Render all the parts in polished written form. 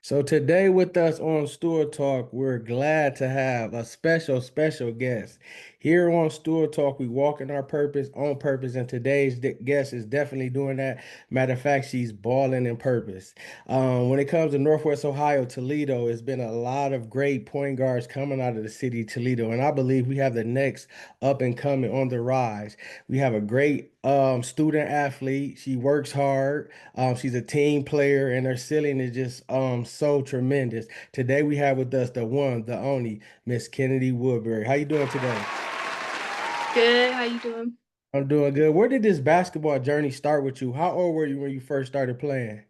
So today with us on Stool Talk, we're glad to have a special guest. Here on Stool Talk, we walk in our purpose on purpose, and today's guest is definitely doing that. Matter of fact, she's balling in purpose. When it comes to Northwest Ohio, Toledo, it's been a lot of great point guards coming out of the city of Toledo, and I believe we have the next up and coming on the rise. We have a great student athlete. She works hard. She's a team player, and her ceiling is just so tremendous. Today we have with us the one, the only Miss Kennedy Woodberry. How you doing today? Good. How you doing? I'm doing good. Where did this basketball journey start with you? How old were you when you first started playing?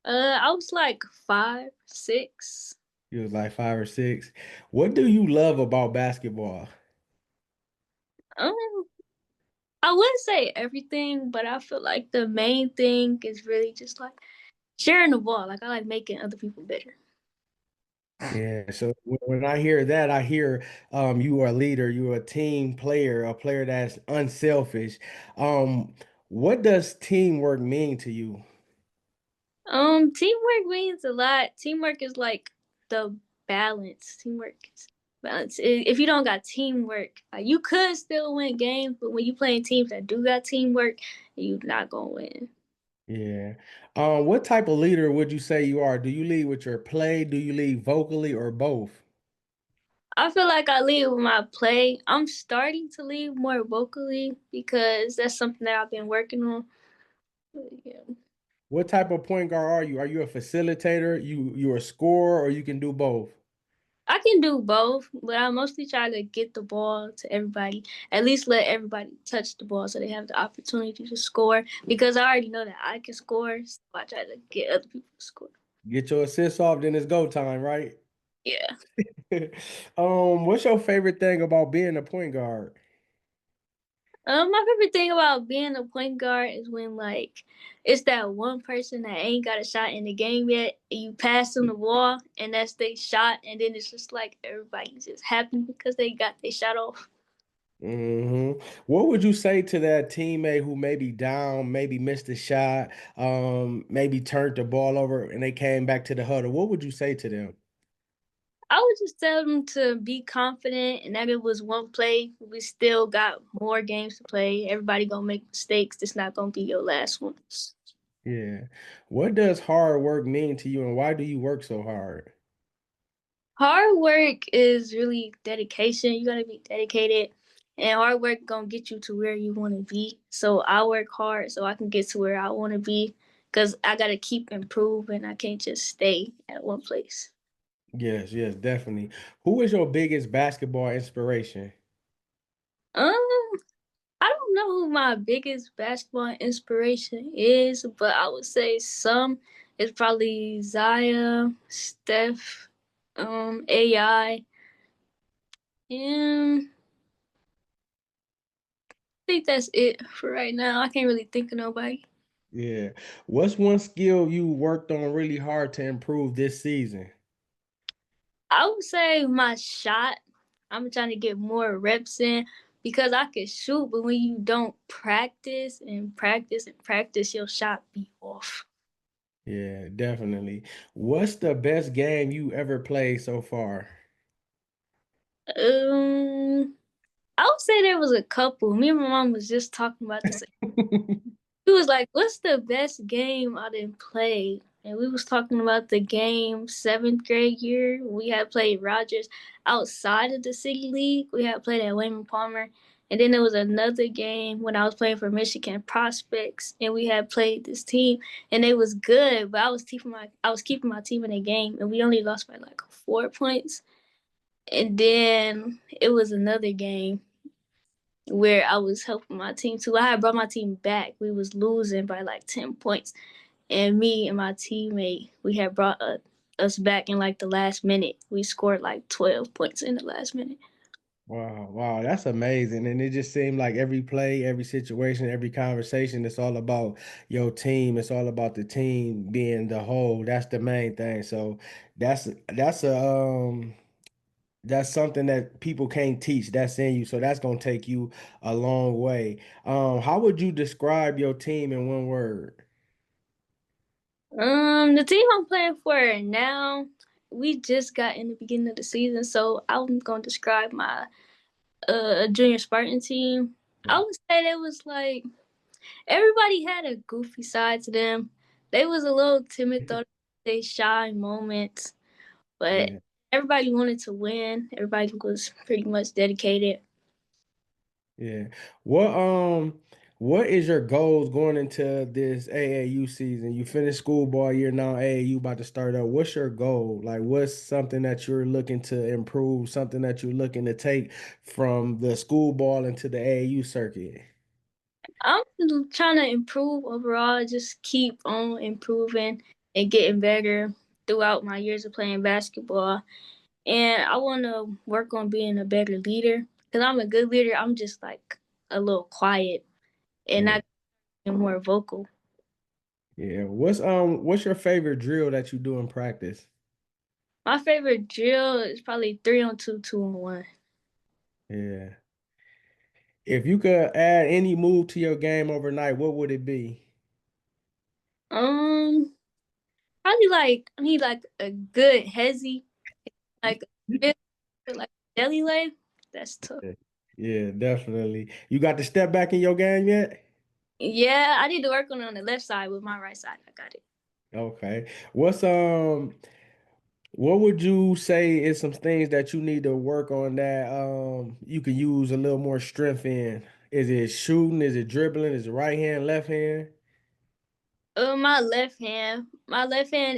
I was like 5, 6. You was like 5 or 6. What do you love about basketball? Um, I wouldn't say everything, but I feel like the main thing is really just like sharing the ball. Like I like making other people better. Yeah, so when I hear that, I hear you are a leader, you're a team player, a player that's unselfish. What does teamwork mean to you? Teamwork means a lot. Teamwork is like the balance. Teamwork is balance. If you don't got teamwork, you could still win games, but when you playing teams that do got teamwork, you not gonna win. Yeah. What type of leader would you say you are? Do you lead with your play? Do you lead vocally or both? I feel like I lead with my play. I'm starting to lead more vocally because that's something that I've been working on. Yeah. What type of point guard are you? Are you a facilitator? You a scorer, or you can do both? I can do both, but I mostly try to get the ball to everybody. At least let everybody touch the ball so they have the opportunity to score. Because I already know that I can score, so I try to get other people to score. Get your assists off, then it's go time, right? Yeah. What's your favorite thing about being a point guard? My favorite thing about being a point guard is when like it's that one person that ain't got a shot in the game yet, and you pass them the ball, and that's their shot, and then it's just like everybody's just happy because they got their shot off. What would you say to that teammate who may be down, maybe missed a shot, maybe turned the ball over and they came back to the huddle? What would you say to them? I would just tell them to be confident and that it was one play. We still got more games to play. Everybody gonna make mistakes. This not gonna be your last one. Yeah. What does hard work mean to you and why do you work so hard? Hard work is really dedication. You gotta be dedicated, and hard work gonna get you to where you want to be. So I work hard so I can get to where I want to be, cause I gotta keep improving. I can't just stay at one place. Yes, yes, definitely. Who is your biggest basketball inspiration? Um, I don't know who my biggest basketball inspiration is, but I would say some is probably Zaya, Steph, AI, and I think that's it for right now. I can't really think of nobody. Yeah. What's one skill you worked on really hard to improve this season? I would say my shot. I'm trying to get more reps in because I can shoot, but when you don't practice and practice and practice, your shot be off. Yeah, definitely. What's the best game you ever played so far? Um, I would say there was a couple. Me and my mom was just talking about this. He was like, "What's the best game I didn't play?" And we was talking about the game seventh grade year. We had played Rogers outside of the city league. We had played at Wayman Palmer, and then there was another game when I was playing for Michigan Prospects, and we had played this team, and it was good. But I was keeping my team in the game, and we only lost by like 4 points. And then it was another game where I was helping my team too. I had brought my team back. We was losing by like 10 points, and me and my teammate we had brought us back in like the last minute. We scored like 12 points in the last minute. Wow, wow, that's amazing. And it just seemed like every play, every situation, every conversation, it's all about your team. It's all about the team being the whole. That's the main thing. So that's a that's something that people can't teach. That's in you. So that's gonna take you a long way. How would you describe your team in one word? The team I'm playing for now, we just got in the beginning of the season, so I'm gonna describe my junior Spartan team. I would say they was like everybody had a goofy side to them. They was a little timid though, they shy moments, but Yeah. everybody wanted to win. Everybody was pretty much dedicated. Yeah. What is your goals going into this AAU season? You finished school ball year now, AAU about to start up. What's your goal? Like what's something that you're looking to improve, something that you're looking to take from the school ball into the AAU circuit? I'm trying to improve overall, just keep on improving and getting better throughout my years of playing basketball. And I want to work on being a better leader because I'm a good leader. I'm just like a little quiet and Yeah. not more vocal. Yeah. What's your favorite drill that you do in practice? My favorite drill is probably 3-on-2, 2-on-1. Yeah. If you could add any move to your game overnight, what would it be? Um, Probably like I need like a good hezzy, like a bit like jelly lay. That's tough. Yeah, yeah, definitely. You got the step back in your game yet? Yeah, I need to work on it on the left side with my right side. I got it. Okay. What would you say is some things that you need to work on that you can use a little more strength in? Is it shooting? Is it dribbling? Is it right hand, left hand? My left hand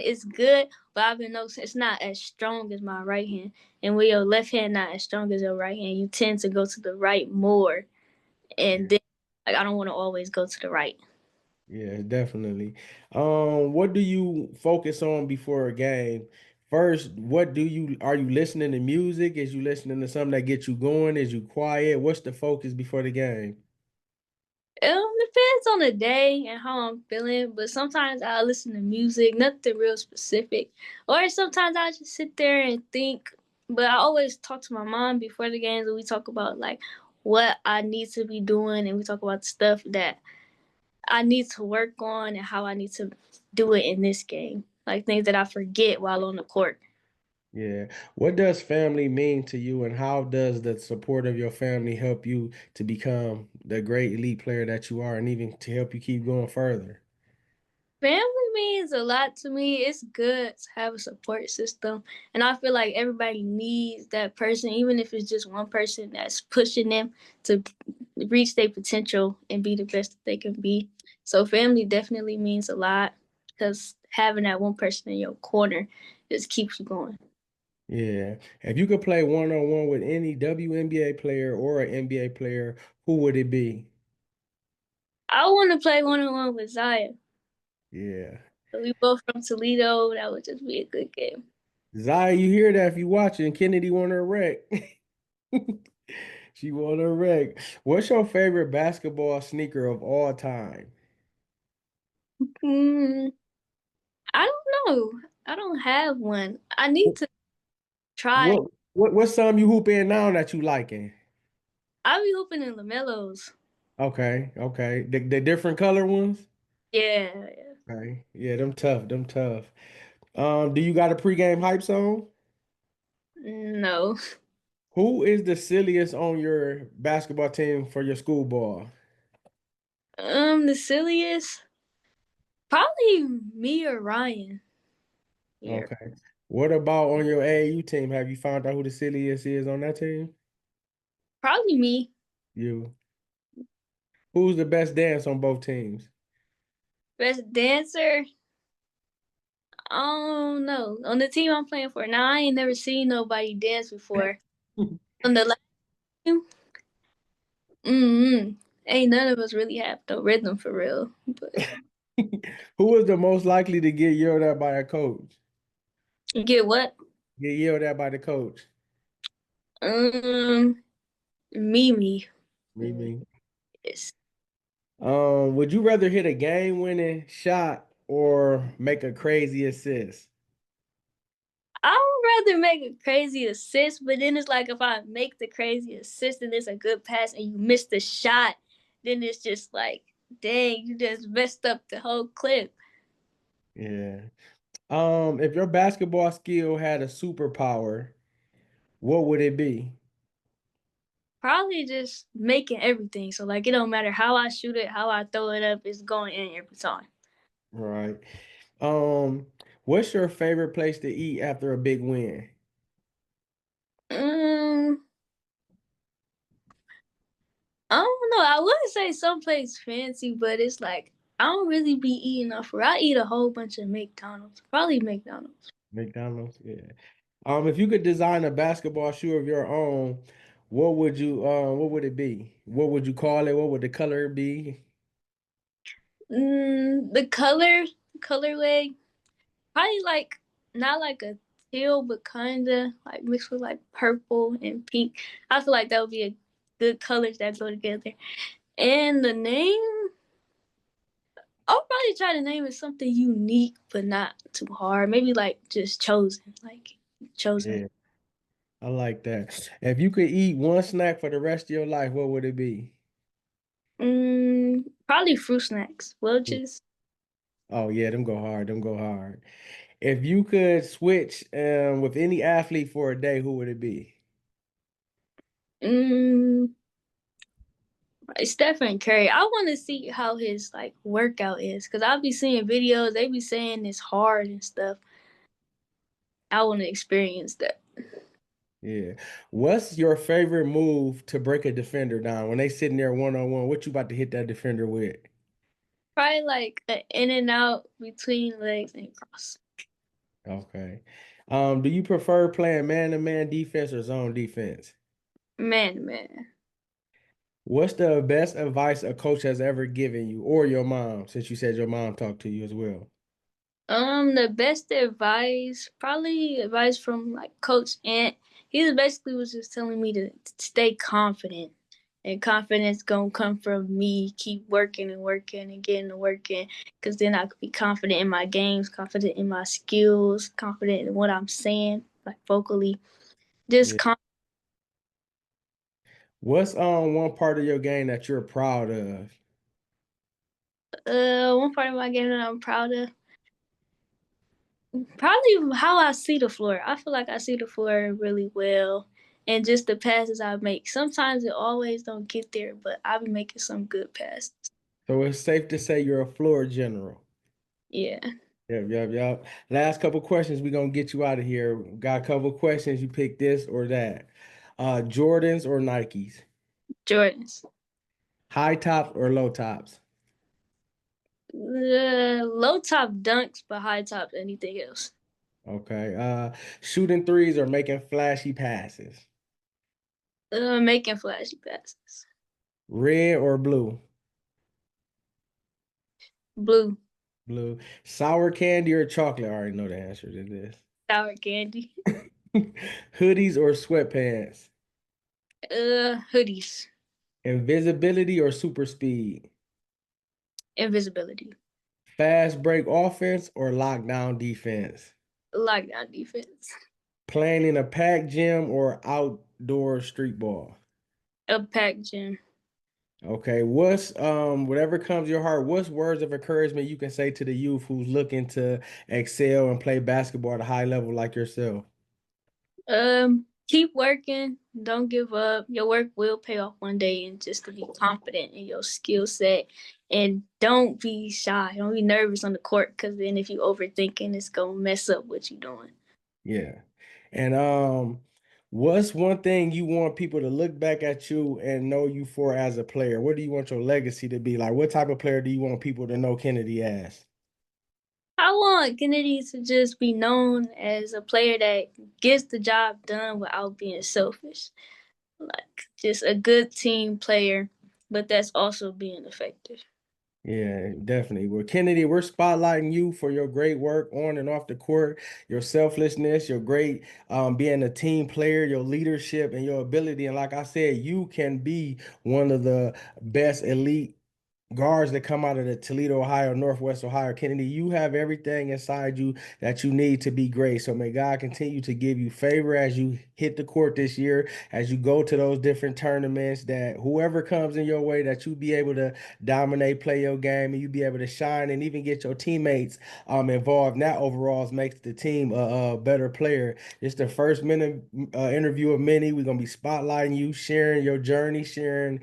is good, but I've been noticing it's not as strong as my right hand. And with your left hand not as strong as your right hand, you tend to go to the right more. And Yeah. then, like, I don't want to always go to the right. Yeah, definitely. What do you focus on before a game? First, what do you are you listening to music? Is you listening to something that gets you going? Is you quiet? What's the focus before the game? Depends on the day and how I'm feeling, but sometimes I listen to music, nothing real specific. Or sometimes I just sit there and think. But I always talk to my mom before the games and we talk about like what I need to be doing and we talk about stuff that I need to work on and how I need to do it in this game. Like things that I forget while on the court. Yeah. What does family mean to you, and how does the support of your family help you to become the great elite player that you are, and even to help you keep going further? Family means a lot to me. It's good to have a support system. And I feel like everybody needs that person, even if it's just one person that's pushing them to reach their potential and be the best that they can be. So family definitely means a lot because having that one person in your corner just keeps you going. Yeah. If you could play one-on-one with any WNBA player or an NBA player, who would it be? I want to play one on one with Zaya. Yeah. We both from Toledo. That would just be a good game. Zaya, you hear that if you watching, Kennedy won her wreck. She won her wreck. What's your favorite basketball sneaker of all time? Mm, I don't know. I don't have one. I need to try. What's some you hoop in now that you liking? I be hooping in Lamellos. Okay, okay. The different color ones? Yeah, yeah. Okay. Yeah, them tough, them tough. Do you got a pregame hype song? No. Who is the silliest on your basketball team for your school ball? The silliest, probably me or Ryan here. Okay. What about on your AAU team? Have you found out who the silliest is on that team? Probably me. You. Who's the best dance on both teams? Best dancer. I don't know. On the team I'm playing for now, I ain't never seen nobody dance before. On the last team, ain't none of us really have no rhythm for real. But Who is the most likely to get yelled at by a coach? you get what? Get yelled at by the coach. Um, Mimi. Me. Yes. Would you rather hit a game-winning shot or make a crazy assist? I would rather make a crazy assist, but then it's like if I make the crazy assist and it's a good pass and you miss the shot, then it's just like, dang, you just messed up the whole clip. Yeah. If your basketball skill had a superpower, what would it be? Probably just making everything. So like it don't matter how I shoot it, how I throw it up, it's going in every time. Right. Um, what's your favorite place to eat after a big win? Mm, I don't know. I wouldn't say someplace fancy, but it's like I don't really be eating enough for. I eat a whole bunch of McDonald's. Probably McDonald's. McDonald's, yeah. If you could design a basketball shoe of your own, what would it be? What would you call it? What would the color be? The colorway, probably like not like a teal, but kinda like mixed with like purple and pink. I feel like that would be a good colors that go together. And the name, I'll probably try to name it something unique, but not too hard. Maybe like just chosen, like chosen. Yeah, I like that. If you could eat one snack for the rest of your life, what would it be? Probably fruit snacks. Welch's. Oh yeah, them go hard. Them go hard. If you could switch with any athlete for a day, who would it be? Mm, Stephen Curry. I want to see how his like workout is because I'll be seeing videos. They be saying it's hard and stuff. I want to experience that. Yeah. What's your favorite move to break a defender down when they sitting there one on one? What you about to hit that defender with? Probably like an in and out between legs and cross. Okay. Do you prefer playing man-to-man defense or zone defense? Man. What's the best advice a coach has ever given you, or your mom, since you said your mom talked to you as well? The best advice, probably advice from like Coach Ant. He basically was just telling me to stay confident, and confidence gonna come from me. Keep working and working and getting to working, cause then I could be confident in my games, confident in my skills, confident in what I'm saying, like vocally. Just Yeah. What's one part of your game that you're proud of? one part of my game that I'm proud of. Probably how I see the floor. I feel like I see the floor really well, and just the passes I make. Sometimes it always don't get there, but I be making some good passes. So it's safe to say you're a floor general. Yeah, Yep, yep, yep. Last couple questions, we're gonna get you out of here. Got a couple questions, you pick this or that. Jordans or Nikes? Jordans. High tops or low tops? Low top dunks, but high top anything else. Okay. Shooting threes or making flashy passes? Making flashy passes. Red or blue? Blue. Blue. Sour candy or chocolate? I already know the answer to this. Sour candy. Hoodies or sweatpants? Hoodies. Invisibility or super speed? Invisibility. Fast break offense or lockdown defense? Lockdown defense. Playing in a packed gym or outdoor street ball? A pack gym. Okay, what's whatever comes to your heart, what's words of encouragement you can say to the youth who's looking to excel and play basketball at a high level like yourself? Keep working. Don't give up. Your work will pay off one day, and just to be confident in your skill set, and don't be shy. Don't be nervous on the court, because then if you overthinking, it's gonna mess up what you're doing. Yeah. And what's one thing you want people to look back at you and know you for as a player? What do you want your legacy to be? Like what type of player do you want people to know Kennedy as? I want Kennedy to just be known as a player that gets the job done without being selfish, like just a good team player, but that's also being effective. Yeah, definitely. Well, Kennedy, we're spotlighting you for your great work on and off the court, your selflessness, your great being a team player, your leadership, and your ability. And like I said, you can be one of the best elite guards that come out of the Toledo, Ohio, Northwest Ohio, Kennedy, you have everything inside you that you need to be great. So may God continue to give you favor as you hit the court this year, as you go to those different tournaments, that whoever comes in your way, that you be able to dominate, play your game, and you be able to shine and even get your teammates involved. And that overall makes the team a better player. It's the first minute interview of many. We're gonna be spotlighting you, sharing your journey, sharing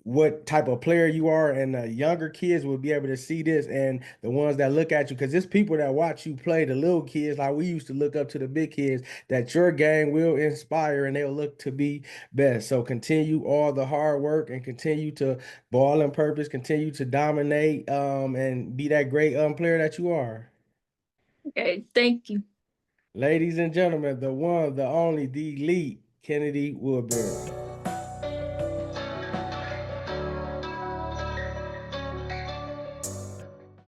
what type of player you are, and the younger kids will be able to see this, and the ones that look at you, because it's people that watch you play, the little kids, like we used to look up to the big kids, that your game will inspire and they'll look to be best. So continue all the hard work and continue to ball in purpose, continue to dominate, and be that great player that you are. Okay, thank you. Ladies and gentlemen, the one, the only, the elite Kennedy Woodberry.